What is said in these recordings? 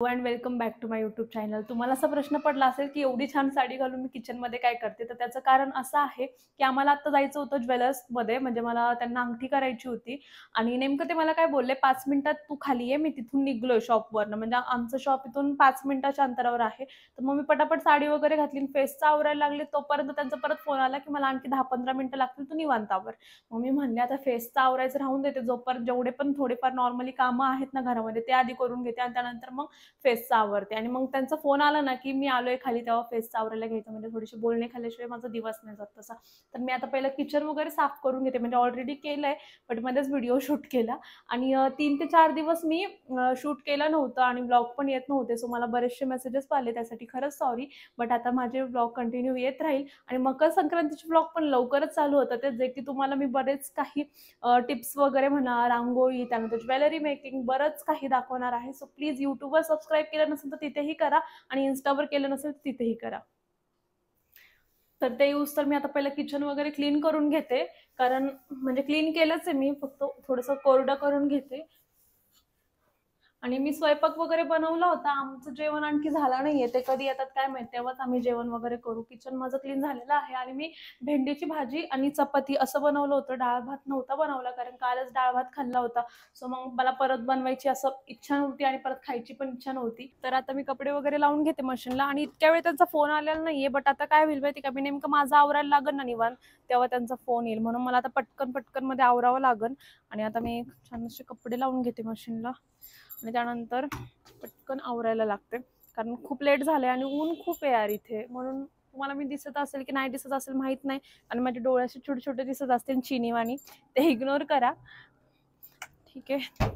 And welcome back to my YouTube channel. तुम्हाला असा प्रश्न पडला असेल की एवढी छान साडी घालून मी किचनमध्ये काय करते, तर त्याचं कारण असं आहे की आम्हाला आता जायचं होतं ज्वेलर्समध्ये. म्हणजे मला त्यांना अंगठी करायची होती आणि नेमकं ते मला काय बोलले, 5 मिनिटात तू खाली ये. मी तिथून निघलोय शॉपवरनं, म्हणजे आमचं शॉप इथून 5 मिनिटाच्या अंतरावर आहे. तर मग मी पटापट साडी वगैरे घातली, फेसचं आवरायला लागले. तोपर्यंत त्यांचा परत फोन आला की मला आणखी 10-15 मिनिटं लागतील, तू निवांत आवर. मग मी म्हणले आता फेसचं आवरायचं राहून देते, जोपर्यंत जेवढे पण थोडेफार नॉर्मली कामं आहेत ना घरामध्ये ते आधी करून घेते आणि त्यानंतर मग फेसचा आवरते. आणि मग त्यांचा फोन आला ना की मी आलोय खाली, तेव्हा फेसचा आवरायला घ्यायचं. म्हणजे थोडीशी बोलणे खाल्ल्याशिवाय माझा दिवस नाही जात तसा. तर मी आता पहिलं किचन वगैरे साफ करून घेते. म्हणजे ऑलरेडी केलंय, बट मध्येच व्हिडिओ शूट केला. आणि 3 ते 4 दिवस मी शूट केलं नव्हतं आणि ब्लॉग पण येत नव्हते. सो मला बरेचसे मेसेजेस आले, त्यासाठी खरंच सॉरी. बट आता माझे ब्लॉग कंटिन्यू येत राहील. आणि मकर संक्रांतीचे ब्लॉग पण लवकरच चालू होतात, जे की तुम्हाला मी बरेच काही टिप्स वगैरे म्हणा, रांगोळी, त्यानंतर ज्वेलरी मेकिंग, बरंच काही दाखवणार आहे. सो प्लीज यूट्यूबवर सबस्क्राईब केलं नसेल तर तिथेही करा आणि इन्स्टावर केलं नसेल तर तिथेही करा. तर ते यूज तर मी आता पहिलं किचन वगैरे क्लीन करून घेते. कारण म्हणजे क्लीन केलंच आहे मी, फक्त थोडंसं कोरडं करून घेते. आणि मी स्वयंपाक वगैरे बनवला होता. आमचं जेवण आणखी झालं नाहीये, ते कधी येतात काय माहित, तेव्हाच आम्ही जेवण वगैरे करू. किचन माझं क्लीन झालेलं आहे. आणि मी भेंडीची भाजी आणि चपाती असं बनवलं होतं. डाळ भात नव्हता बनवला, कारण कालच डाळ भात खाल्ला होता. सो मग मला परत बनवायची असं इच्छा नव्हती आणि परत खायची पण इच्छा नव्हती. तर आता मी कपडे वगैरे लावून घेते मशीनला. आणि इतक्या वेळ त्यांचा फोन आलेला नाहीये, बट आता काय होईल माहिती का, मी नेमकं माझं आवरायला लागेल ना निवांत, तेव्हा त्यांचा फोन येईल. म्हणून मला आता पटकन पटकन मध्ये आवरावं लागेल. आणि आता मी छान असे कपडे लावून घेते मशीनला आणि त्यानंतर पटकन आवरायला लागते. कारण खूप लेट झालंय आणि ऊन खूप आहे यार इथे. म्हणून तुम्हाला मी दिसत असेल की नाही दिसत असेल माहित नाही, आणि माझे डोळे असे छोटे छोटे दिसत असतील चिनीवाणी, ते इग्नोर करा, ठीक आहे.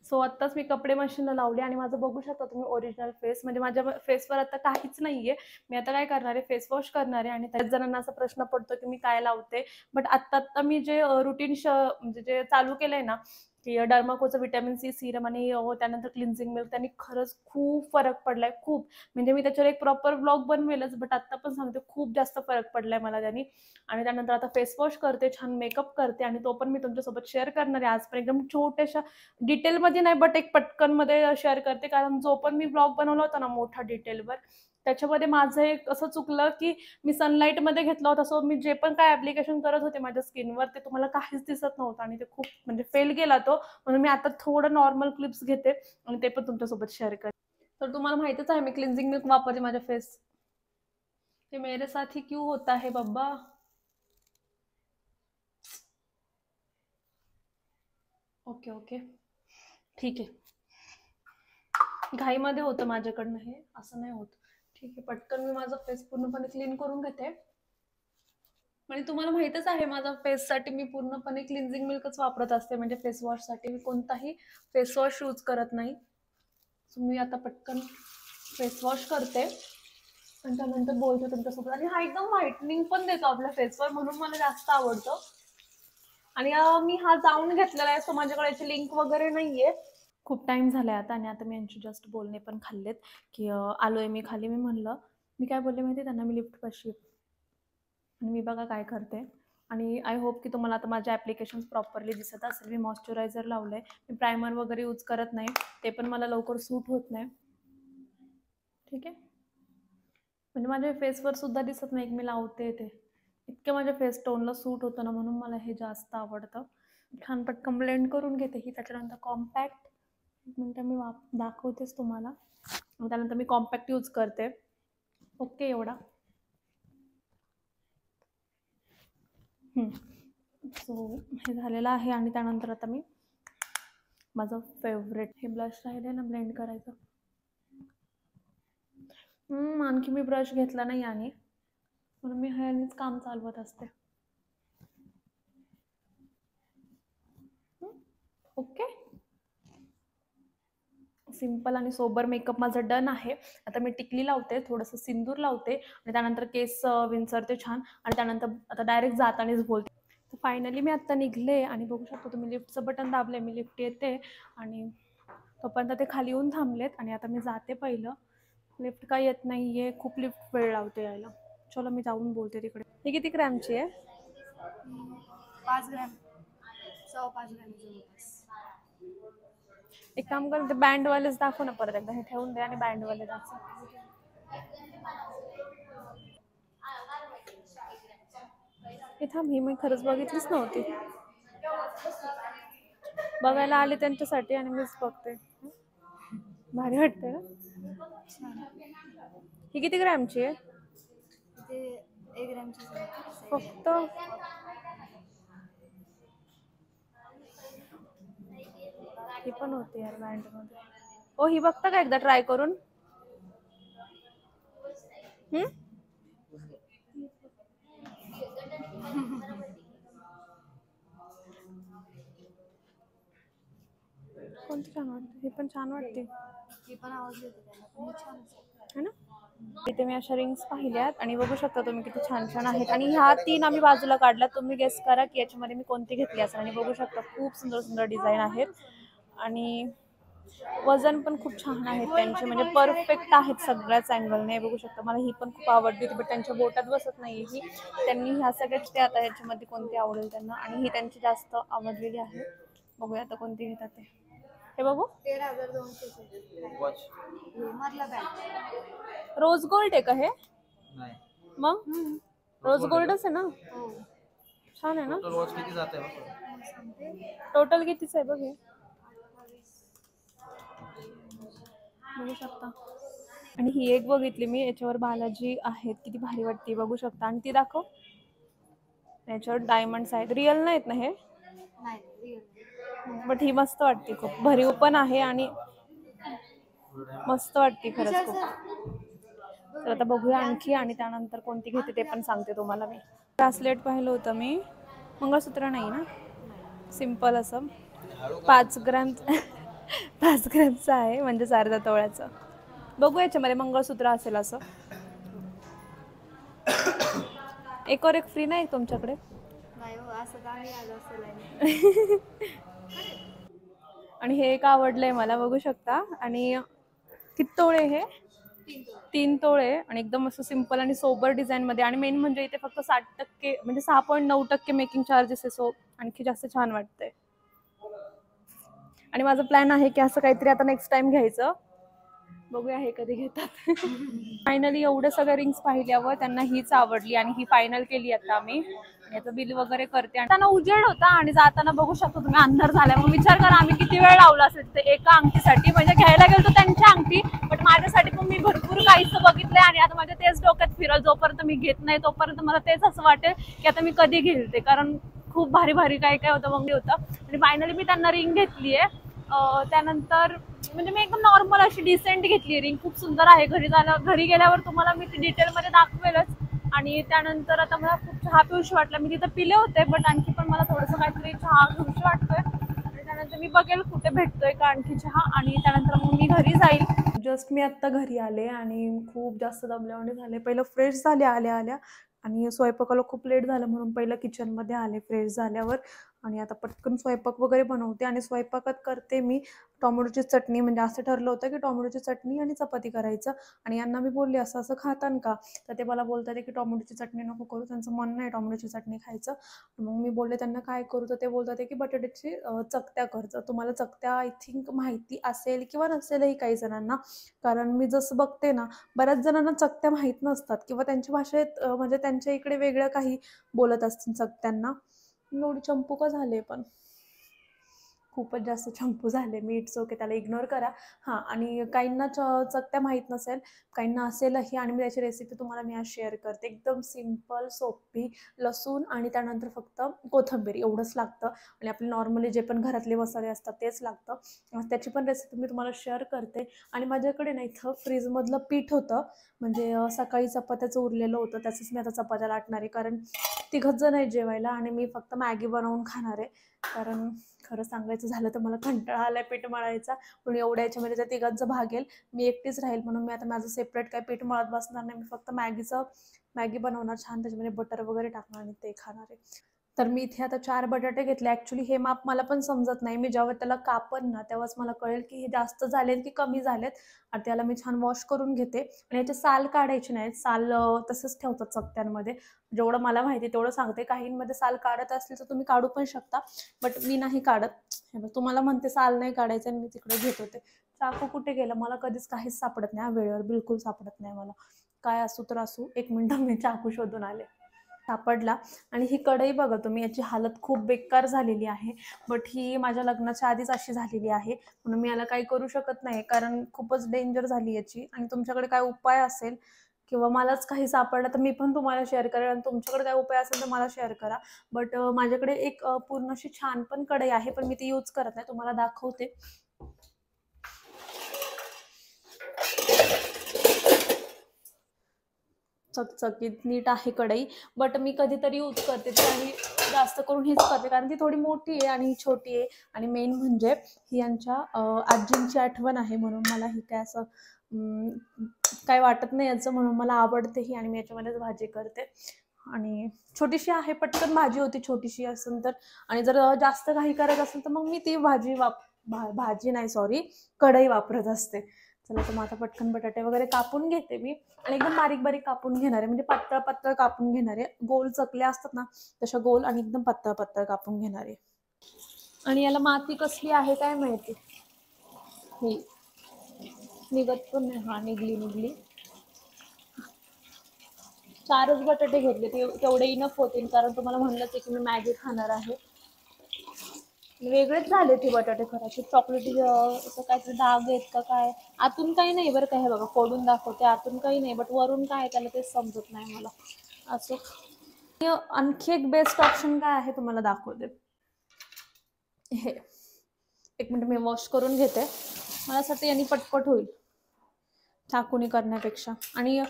सो आत्ताच मी कपडे मशीनला लावले आणि माझं बघू शकता तुम्ही ओरिजिनल फेस. म्हणजे माझ्या फेसवर आता काहीच नाहीये. मी आता काय करणार आहे, फेस वॉश करणार आहे. आणि त्याच जणांना असा प्रश्न पडतो की मी काय लावते, बट आत्ता मी जे रुटीन म्हणजे जे चालू केलंय ना, की डर्माकोचं व्हिटॅमिन सी सिरम आणि त्यानंतर क्लिन्झिंग मिल्क, त्यांनी खरंच खूप फरक पडलाय, खूप. म्हणजे मी त्याच्यावर एक प्रॉपर ब्लॉग बनवेलच, बट आत्ता पण सांगते खूप जास्त फरक पडलाय मला त्यांनी. आणि त्यानंतर आता फेस वॉश करते, छान मेकअप करते आणि तो पण मी तुमच्यासोबत शेअर करणार आहे. आज पण एकदम छोट्याशा डिटेलमध्ये नाही, बट एक पटकनमध्ये शेअर करते. कारण जो पण मी ब्लॉग बनवला होता ना मोठा डिटेलवर, त्याच्यामध्ये माझं एक असं चुकलं की मी सनलाईटमध्ये घेतला होता. सो मी जे पण काय ऍप्लिकेशन करत होते माझ्या स्किनवर, ते तुम्हाला काहीच दिसत नव्हतं आणि ते खूप म्हणजे फेल गेला तो. म्हणून मी आता थोडं नॉर्मल क्लिप्स घेते आणि ते पण तुमच्यासोबत शेअर करते. तर तुम्हाला माहितच आहे मी क्लिन्झिंग मिल्क वापरते माझ्या फेस. ते मेरे साथ ही क्यों होता है बाबा. ओके ओके, ठीक आहे. घाईमध्ये होतं माझ्याकडनं हे, असं नाही होत. ठीक आहे, पटकन मी माझा फेस पूर्णपणे क्लीन करून घेते. आणि तुम्हाला माहितच आहे माझा फेससाठी मी पूर्णपणे क्लिन्झिंग मिल्कच वापरत असते. म्हणजे फेस वॉशसाठी मी कोणताही फेस वॉश यूज करत नाही. सो मी आता पटकन फेस वॉश करते आणि त्यानंतर बोलते तुमच्यासोबत. आणि हा एकदम व्हाईटनिंग पण देतो आपल्या फेसवर, म्हणून मला जास्त आवडतो. आणि मी हा जाऊन घेतलेला आहे, सो माझ्याकडे याची लिंक वगैरे नाहीये. खूप टाइम झालाय आता. आणि आता मी यांची जस्ट बोलणे पण खाल्लेत की आलोय मी खाली. मी म्हणलं, मी काय बोलले माहिती त्यांना, मी लिफ्ट पाशी आणि मी बघा काय करते. आणि आय होप की तुम्हाला आता माझे ॲप्लिकेशन्स प्रॉपरली दिसत असेल. मी मॉइश्चरायझर लावलंय, मी प्रायमर वगैरे यूज करत नाही, ते पण मला लवकर सूट होत नाही, ठीक आहे. म्हणजे माझ्या फेसवर सुद्धा दिसत नाही की मी लावते ते, इतकं माझ्या फेस टोनला सूट होतं ना, म्हणून मला हे जास्त आवडतं. छान पटकन ब्लेंड करून घेते ही. त्याच्यानंतर कॉम्पॅक्ट, एक मिनटं मी दाखवतेच तुम्हाला. त्यानंतर मी कॉम्पॅक्ट यूज करते. ओके, एवढा. सो हे झालेलं आहे. आणि त्यानंतर आता मी माझं फेवरेट हे ब्लश राहिले ना ब्लेंड करायचं. आणखी मी ब्रश घेतला नाही आणि म्हणून मी ह्यानेच काम चालवत असते. ओके, सिंपल आणि सोबर मेकअप माझं डन आहे. आता मी टिकली लावते, थोडंसं सिंदूर लावते आणि त्यानंतर केस विंचरते छान. आणि त्यानंतर आता डायरेक्ट जातानीच बोलते. तर फायनली मी आत्ता निघले आणि बघू शकतो तुम्ही लिफ्टचं बटन दाबले, मी लिफ्ट येते. आणि तोपर्यंत ते खाली येऊन थांबलेत. आणि आता मी जाते पहिलं. लिफ्ट काय येत नाहीये, खूप लिफ्ट वेळ लावते यायला. चलो मी जाऊन बोलते तिकडे. ही किती ग्रॅमची आहे? 5 ग्रॅम, 5.25 ग्रॅम. एक काम कर, ते बँडवालेच दाखव ना परत एकदा. हे ठेवून दे आणि बँडवाले दाखव. हे थांब, ही मी खरंच बघितलीच नव्हती. बघायला आले त्यांच्यासाठी आणि मीच बघते. भारी वाटते ना. ही किती ग्रॅमची आहे? ते 1 ग्रॅमची फक्त. ही पण होती यार बँड मध्ये. ओ ही बघता का एकदा ट्राय करून? कोणती छान वाटते? ही पण छान वाटते. ही पण आवडली होती त्याला, पण ही छान है ना. इथे मी अशा रिंग्स पाहिल्यात आणि बघू शकता तुम्ही किती छान छान आहेत. आणि ह्या 3 आम्ही बाजूला काढल्यात. तुम्ही गेस करा की याच्यामध्ये मी कोणती घेतली असेल. आणि बघू शकता खूप सुंदर सुंदर डिझाईन आहेत आणि वजन पण खूप छान आहेत त्यांचे, म्हणजे परफेक्ट आहेत सगळ्याच अँगलने. बघू शकता. मला ही पण खूप आवडली होती, बट त्यांच्या बोटात बसत नाही ही. त्यांनी ह्या सगळ्याच ते आता ह्याच्यामध्ये कोणती आवडेल त्यांना, आणि ही त्यांची जास्त आवडलेली आहे. बघूया आता कोणती घेतात ते. हे बघू. 13,200 रोज गोल्ड आहे का हे? नाही मग रोज गोल्डच आहे ना. हो. छान आहे ना. टोटल वॉच किती जाते? टोटल कितीच आहे बघ हे. बघू शकता. आणि ही एक बघितली मी, याच्यावर बालाजी आहेत, किती भारी वाटते बघू शकता. आणि ती दाखव. याच्यावर डायमंड्स आहेत. रिअल नाहीत ना हे? नाही रिअल. बट ही मस्त वाटते, खूप भरीव पण आहे आणि मस्त वाटते खरंच खूप. तर आता बघूया आणखी, आणि त्यानंतर कोणती घेते ते पण सांगते तुम्हाला मी. ब्रासलेट पाहिलं होतं मी. मंगळसूत्र नाही ना, सिम्पल असं 5 ग्रॅम 5 ग्रॅमचं आहे, म्हणजे 4 तोळ्याचं. बघू याच्यामध्ये मंगळसूत्र असेल असं. एकावर एक फ्री नाही तुमच्याकडे? नाही हो, असं काही आलं असेल. आणि हे एक आवडलंय मला, बघू शकता. आणि किती तोळे हे? 3 तोळे. आणि एकदम असं सिम्पल आणि सोबर डिझाईन मध्ये. आणि मेन म्हणजे इथे फक्त 60% म्हणजे 6.9% मेकिंग चार्जेस आहे. सो आणखी जास्त छान वाटतंय. आणि माझा प्लॅन आहे की असं काहीतरी आता नेक्स्ट टाइम घ्यायचं. बघूया हे कधी घेतात. फायनली एवढं सगळ्या रिंग्स पाहिल्यावर त्यांना हीच आवडली आणि ही फायनल केली आता आम्ही. याचं बिल वगैरे करते. आणि त्यांना उजेड होता आणि जाताना बघू शकतो तुम्ही अंधार झालाय. मग विचार करा आम्ही किती वेळ लावला असेल ते एका अंगठीसाठी. म्हणजे घ्यायला गेलो त्यांची अंगठी, बट माझ्यासाठी पण मी भरपूर काहीच बघितलंय. आणि आता माझ्या तेच डोक्यात फिरल, जोपर्यंत मी घेत नाही तोपर्यंत मला तेच असं वाटेल की आता मी कधी घेईल ते. कारण खूप भारी भारी काय काय होतं, मग होतं. आणि फायनली मी त्यांना रिंग घेतली आहे. त्यानंतर म्हणजे मी एकदम नॉर्मल अशी डिसेंट घेतली रिंग, खूप सुंदर आहे. घरी गेल्यावर तुम्हाला मी ती डिटेलमध्ये दाखवेलच. आणि त्यानंतर आता मला खूप चहा पिऊशी वाटला. मी तिथं पिले होते, बट आणखी पण मला थोडंसं काहीतरी चहा घेऊशी वाटतोय. आणि त्यानंतर मी बघेल कुठे भेटतोय का आणखी चहा, आणि त्यानंतर मग मी घरी जाईल. जस्ट मी आत्ता घरी आले आणि खूप जास्त दमल्याने झाले. पहिलं फ्रेश झाले आल्या आल्या, आणि स्वयंपाकाला खूप लेट झालं म्हणून पहिलं किचनमध्ये आले फ्रेश झाल्यावर. आणि आता पटकन स्वयंपाक वगैरे बनवते. आणि स्वयंपाकात करते मी टोमॅटोची चटणी. म्हणजे असं ठरलं होतं की टोमॅटोची चटणी आणि चपाती करायचं. आणि यांना मी बोलले असं असं खातान का, तर ते मला बोलतात की टोमॅटोची चटणी नको करू, त्यांचं मन नाही टोमॅटोची चटणी खायचं. मग मी बोलले त्यांना काय करू, तर ते बोलतात की बटाट्याची चकत्या करतं. तुम्हाला चकत्या आय थिंक माहिती असेल किंवा नसेलही काही जणांना, कारण मी जसं बघते ना बऱ्याच जणांना चकत्या माहीत नसतात किंवा त्यांच्या भाषेत म्हणजे त्यांच्या इकडे वेगळं काही बोलत असतील चकत्यांना. एवढी चंपू का झाले, पण खूपच जास्त चंपू झाले मी. इट्स ओके, त्याला इग्नोर करा. हां, आणि काहींना चकत्या माहीत नसेल, काहींना असेलही, आणि मी त्याची रेसिपी तुम्हाला मी आज शेअर करते. एकदम सिम्पल सोपी. लसूण आणि त्यानंतर फक्त कोथिंबीर एवढंच लागतं. आणि आपले नॉर्मली जे पण घरातले मसाले असतात तेच लागतं. त्याची पण रेसिपी मी तुम्हाला शेअर करते. आणि माझ्याकडे ना इथं फ्रीजमधलं पीठ होतं, म्हणजे सकाळी चपात्याचं उरलेलं होतं, त्याचंच मी आता चपात्या लाटणार आहे. कारण 3 जण आहेत जेवायला आणि मी फक्त मॅगी बनवून खाणार आहे. कारण खरं सांगायचं झालं तर मला कंटाळा आलाय पीठ मळायचा. पण एवढ्या याच्यामध्ये त्या 3घांचं भागेल, मी एकटीच राहील, म्हणून मी आता माझं सेपरेट काय पीठ मळत बसणार नाही. मी फक्त मॅगी बनवणार छान, त्याच्यामध्ये बटर वगैरे टाकणार आणि ते खाणार आहे. तर मी इथे आता 4 बटाटे घेतले. ॲक्चुअली हे माप मला पण समजत नाही. मी जेव्हा त्याला कापेन ना, तेव्हाच मला कळेल की हे जास्त झालेत की कमी झालेत. आणि त्याला मी छान वॉश करून घेते आणि याचे साल काढायचे नाहीत. साल तसंच ठेवतात चकत्यांमध्ये. जेवढं मला माहिती आहे तेवढं सांगते. काहींमध्ये साल काढत असतील तर तुम्ही काढू पण शकता. बट मी नाही काढत. हे बघ, तुम्हाला म्हणते साल नाही काढायचं आणि मी तिकडे घेत होते. चाकू कुठे गेला? मला कधीच काहीच सापडत नाही वेळेवर. बिलकुल सापडत नाही मला. काय असू तर असू. 1 मिनिट मी चाकू शोधून आले. सापडला. आणि ही कढई बघा तुम्ही, याची हालत खूप बेकार झालेली आहे. बट ही माझ्या लग्नाच्या आधीच अशी झालेली आहे, म्हणून मी याला काही करू शकत नाही, कारण खूपच डेंजर झाली याची. आणि तुमच्याकडे काय उपाय असेल किंवा मलाच काही सापडलं तर मी पण तुम्हाला शेअर करेन, आणि तुमच्याकडे काय उपाय असेल तर मला शेअर करा. बट माझ्याकडे एक पूर्ण अशी छान पण कढई आहे, पण मी ती यूज करत नाही. तुम्हाला दाखवते. चकचकीत नीट आहे कढई. बट मी कधीतरी यूज करते ती, आणि जास्त करून हीच करते, कारण ती थोडी मोठी आहे आणि ही छोटी आहे. आणि मेन म्हणजे ही यांच्या आजींची आठवण आहे, म्हणून मला ही काय असं काय वाटत नाही याचं, म्हणून मला आवडते ही, आणि मी याच्यामध्येच भाजी करते. आणि छोटीशी आहे, पटकन भाजी होती छोटीशी असेल तर. आणि जर जास्त काही करायचं असेल तर मग मी ती भाजी नाही, सॉरी, कढई वापरत असते. चला, तर मग आता पटकन बटाटे वगैरे कापून घेते मी. आणि एकदम बारीक बारीक कापून घेणार आहे, म्हणजे पातळ पातळ कापून घेणार आहे. गोल चकल्या असतात ना, तशा गोल आणि एकदम पातळ पातळ कापून घेणार आहे. आणि याला माती कसली आहे काय माहिती. ही निघत पण नाही. हा, निघली. 4च बटाटे घेतले, तेवढे इनफ होतील, कारण तुम्हाला म्हणलंच आहे की मी मॅगी खाणार आहे. वेगळेच झाले ते बटाटे खराचे. चॉकलेटी असं काहीतरी डाग आहेत का काय. आतून काही नाही बरं का. हे बघा, फोडून दाखवते. आतून काही नाही, बट वरून काय आहे त्याला तेच समजत नाही मला. असं आणखी एक बेस्ट ऑप्शन काय आहे तुम्हाला दाखवते. हे 1 मिनिट मी वॉश करून घेते. मला असं वाटतं यांनी पटपट होईल चाकूनी करण्यापेक्षा, आणि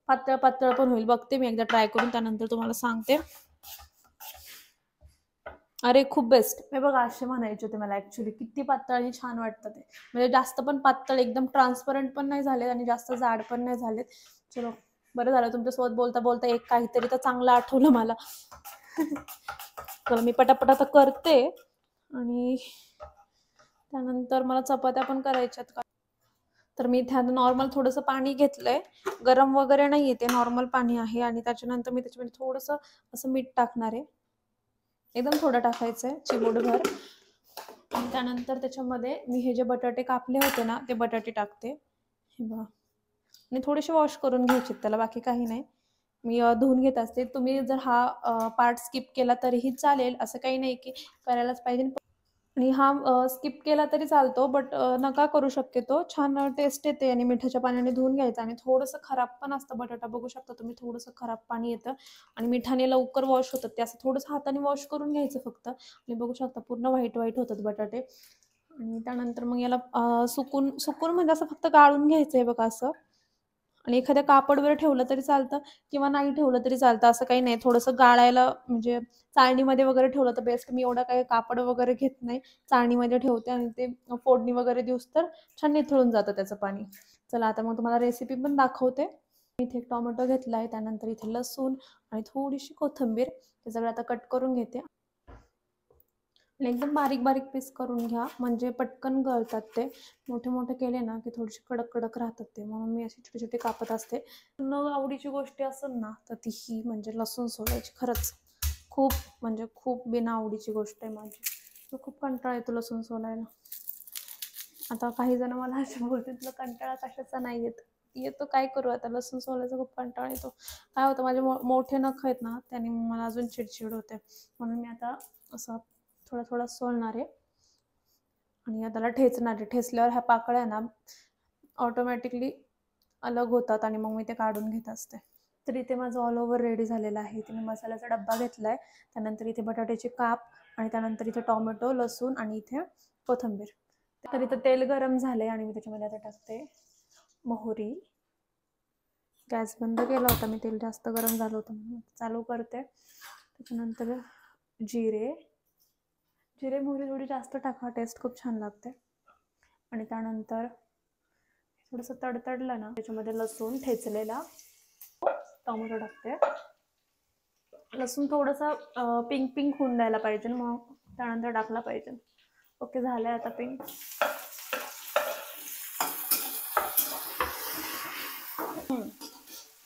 पातळ पातळ पण होईल. बघते मी एकदा ट्राय करून, त्यानंतर तुम्हाला सांगते. अरे खूप बेस्ट. हे बघा, असे म्हणायचे होते मला ऍक्च्युली. किती पातळ आणि छान वाटतं ते. म्हणजे जास्त पण पातळ, एकदम ट्रान्सपरंट पण नाही झालेत आणि जास्त जाड पण नाही झालेत. चलो, बरं झालं तुमच्यासोबत बोलता बोलता एक काहीतरी तर चांगलं आठवलं मला. चला, मी पटापट आता करते. आणि त्यानंतर मला चपात्या पण करायच्यात का. तर मी इथे आता नॉर्मल थोडंसं पाणी घेतलंय. गरम वगैरे नाहीये, ते नॉर्मल पाणी आहे. आणि त्याच्यानंतर मी त्याच्यामध्ये थोडंसं असं मीठ टाकणार आहे. एकदम थोडं टाकायचंय, चिमूटभर. आणि त्यानंतर त्याच्यामध्ये मी हे जे बटाटे कापले होते ना, ते बटाटे टाकते. हे बघा, आणि थोडेसे वॉश करून घ्यायचे त्याला, बाकी काही नाही. मी धुवून घेत असते. तुम्ही जर हा पार्ट स्किप केला तरीही चालेल, असं काही नाही की करायलाच पाहिजे. आणि हा स्किप केला तरी चालतो, बट नका करू शक्यतो. छान टेस्ट येते. आणि मिठाच्या पाण्याने धुवून घ्यायचं. आणि थोडंसं खराब पण असतं बटाटा, बघू शकता तुम्ही, थोडंसं खराब पाणी येतं. आणि मिठाने लवकर वॉश होतात ते. असं थोडंसं हाताने वॉश करून घ्यायचं फक्त. आणि बघू शकता पूर्ण व्हाईट व्हाईट होतात बटाटे. आणि त्यानंतर मग याला सुकून म्हणजे असं फक्त गाळून घ्यायचं आहे बघा, असं. आणि एखाद्या कापडवर ठेवलं तरी चालतं, किंवा नाही ठेवलं तरी चालतं, असं काही नाही. थोडंसं गाळायला म्हणजे चाळणीमध्ये वगैरे ठेवलं तर बेस्ट. मी एवढं काही कापड वगैरे घेत नाही, चाळणीमध्ये ठेवते. आणि ते फोडणी वगैरे दिवस तर छान निथळून जातं त्याचं पाणी. चला, आता मग तुम्हाला रेसिपी पण दाखवते. इथे एक टोमॅटो घेतला आहे, त्यानंतर इथे लसूण आणि थोडीशी कोथिंबीर, हे सगळं आता कट करून घेते. आणि एकदम बारीक बारीक पीस करून घ्या, म्हणजे पटकन गळतात ते. मोठे मोठे केले ना की थोडेसे कडक कडक राहतात ते, म्हणून मी असे छोटे छोटे कापत असते. न आवडीची गोष्ट असेल ना तर ती ही, म्हणजे लसूण सोलायची. खरंच खूप, म्हणजे खूप बिना आवडीची गोष्ट आहे माझी. तो खूप कंटाळा येतो लसूण सोलायला. आता काही जण मला असे बोलते, तुला कंटाळा कशाचा नाही येतो, काय करू आता. लसूण सोलायचा खूप कंटाळा येतो. काय होतं, माझे मोठे नख आहेत ना, त्याने मला अजून चिडचिड होते. म्हणून मी आता असं थोडा थोडा सोलणार आहे. आणि त्याला ठेचणार आहे. ठेचल्यावर ह्या पाकळ्या ना ऑटोमॅटिकली अलग होतात, आणि मग मी ते काढून घेत असते. तर इथे माझं ऑल ओव्हर रेडी झालेलं आहे. इथे मी मसाल्याचा डब्बा घेतलाय, त्यानंतर इथे बटाट्याचे काप, आणि त्यानंतर इथे टोमॅटो, लसूण, आणि इथे कोथिंबीर. तर इथं तेल गरम झालंय, आणि मी त्याच्यामध्ये आता टाकते मोहरी. गॅस बंद केला होता मी, तेल जास्त गरम झालं होतं म्हणून. चालू करते. त्याच्यानंतर जिरे मोहरी थोडी जास्त टाका, टेस्ट खूप छान लागते. आणि त्यानंतर थोडंसं तडतडलं ना, त्याच्यामध्ये लसूण ठेचलेला, टोमॅटो टाकते. लसूण थोडंसं पिंक पिंक होऊन द्यायला पाहिजे, मग त्यानंतर टाकला पाहिजे. ओके, झालं आहे आता पिंक.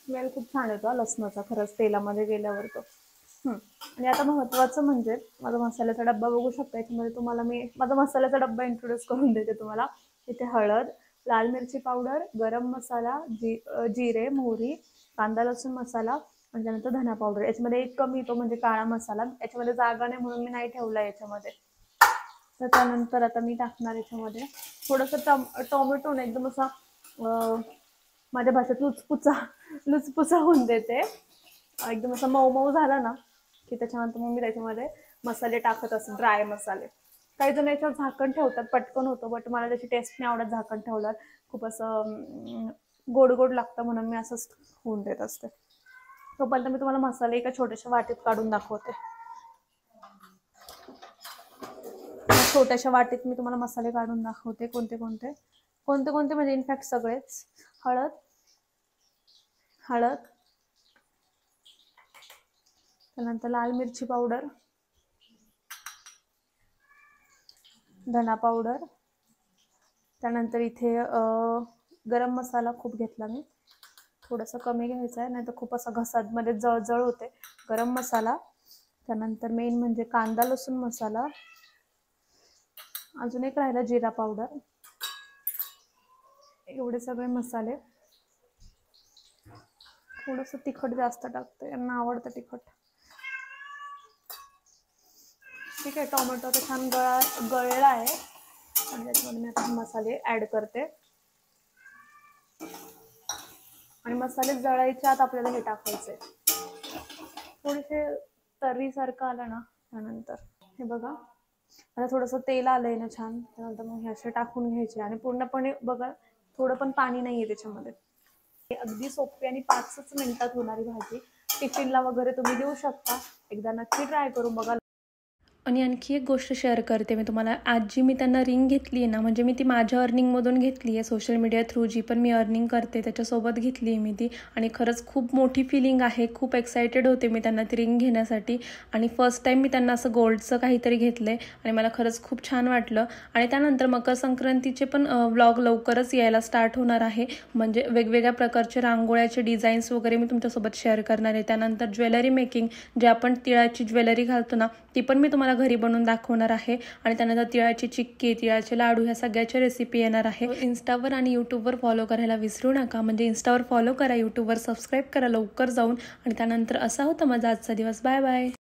स्मेल खूप छान येतो लसणाचा खरंच तेलामध्ये गेल्यावर तो. आणि आता महत्त्वाचं म्हणजे माझा मसाल्याचा डब्बा बघू शकता. याच्यामध्ये तुम्हाला मी माझा मसाल्याचा डब्बा इंट्रोड्यूस करून देते तुम्हाला. इथे हळद, लाल मिरची पावडर, गरम मसाला, जिरे, मोहरी, कांदा लसूण मसाला आणि त्यानंतर धना पावडर. याच्यामध्ये एक कमी येतो म्हणजे काळा मसाला. याच्यामध्ये जागा नाही म्हणून मी नाही ठेवला याच्यामध्ये. तर त्यानंतर आता मी टाकणार याच्यामध्ये थोडंसं टोमॅटो ना एकदम असा माझ्या भाषेत लुचपुचा होऊन देते. एकदम असं मऊ मऊ झाला ना की त्याच्यानंतर मग मी त्याच्यामध्ये मसाले टाकत असते, ड्राय मसाले. काही जण याच्यावर झाकण ठेवतात, पटकन होतं, बट मला त्याची टेस्ट नाही आवडत झाकण ठेवलं. खूप असं गोड गोड लागतं म्हणून मी असंच होऊन देत असते. तोपर्यंत मी तुम्हाला मसाले एका छोट्याशा वाटीत काढून दाखवते. छोट्याशा वाटीत मी तुम्हाला मसाले काढून दाखवते. कोणते कोणते म्हणजे इनफॅक्ट सगळेच. हळद, त्यानंतर लाल मिरची पावडर, धना पावडर, त्यानंतर इथे गरम मसाला खूप घेतला मी, थोडंसं कमी घ्यायचं आहे नाही तर खूप असा घसामध्ये जळजळ होते. गरम मसाला, त्यानंतर मेन म्हणजे कांदा लसूण मसाला, अजून एक राहिला जिरा पावडर. एवढे सगळे मसाले. थोडंसं तिखट जास्त टाकते, यांना आवडतं तिखट. ठीक आहे, टोमॅटो तर छान गळला आहे आणि त्याच्यामध्ये मी आता मसाले ॲड करते. आणि मसाले जळायच्या आत आपल्याला हे टाकायचे. थोडेसे तर्रीसारखं आलं ना त्यानंतर हे बघा आता थोडंसं तेल आलंय ना छान. त्यानंतर मग हे असे टाकून घ्यायचे आणि पूर्णपणे बघा थोडं पण पाणी नाही आहे त्याच्यामध्ये. अगदी सोपी आणि 5च मिनिटात होणारी भाजी. टिफिनला वगैरे तुम्ही देऊ शकता. एकदा नक्की ट्राय करून बघा. आणि आणखी एक गोष्ट शेअर करते मी तुम्हाला. आज जी मी त्यांना रिंग घेतली आहे ना, म्हणजे मी ती माझ्या अर्निंगमधून घेतली आहे, सोशल मीडिया थ्रू जी पण मी अर्निंग करते त्याच्यासोबत घेतली आहे मी ती. आणि खरंच खूप मोठी फिलिंग आहे. खूप एक्सायटेड होते मी त्यांना ती रिंग घेण्यासाठी. आणि फर्स्ट टाईम मी त्यांना असं गोल्डचं काहीतरी घेतलं आहे आणि मला खरंच खूप छान वाटलं. आणि त्यानंतर मकर संक्रांतीचे पण व्लॉग लवकरच यायला स्टार्ट होणार आहे. म्हणजे वेगवेगळ्या प्रकारचे रांगोळ्याचे डिझाईन्स वगैरे मी तुमच्यासोबत शेअर करणार आहे. त्यानंतर ज्वेलरी मेकिंग, जे आपण तिळाची ज्वेलरी घालतो ना, ती पण मी तुम्हाला घरी बनवून दाखवणार आहे. आणि त्यानंतर तिळाची चिक्की, तिळाचे लाडू ह्या सगळ्याच्या रेसिपी येणार आहे. इंस्टावर आणि यूट्यूबवर फॉलो करायला विसरू नका. म्हणजे इंस्टावर फॉलो करा, यूट्यूबवर सबस्क्राईब करा लवकर जाऊन. आणि त्यानंतर असा होता माझा आजचा दिवस. Bye bye.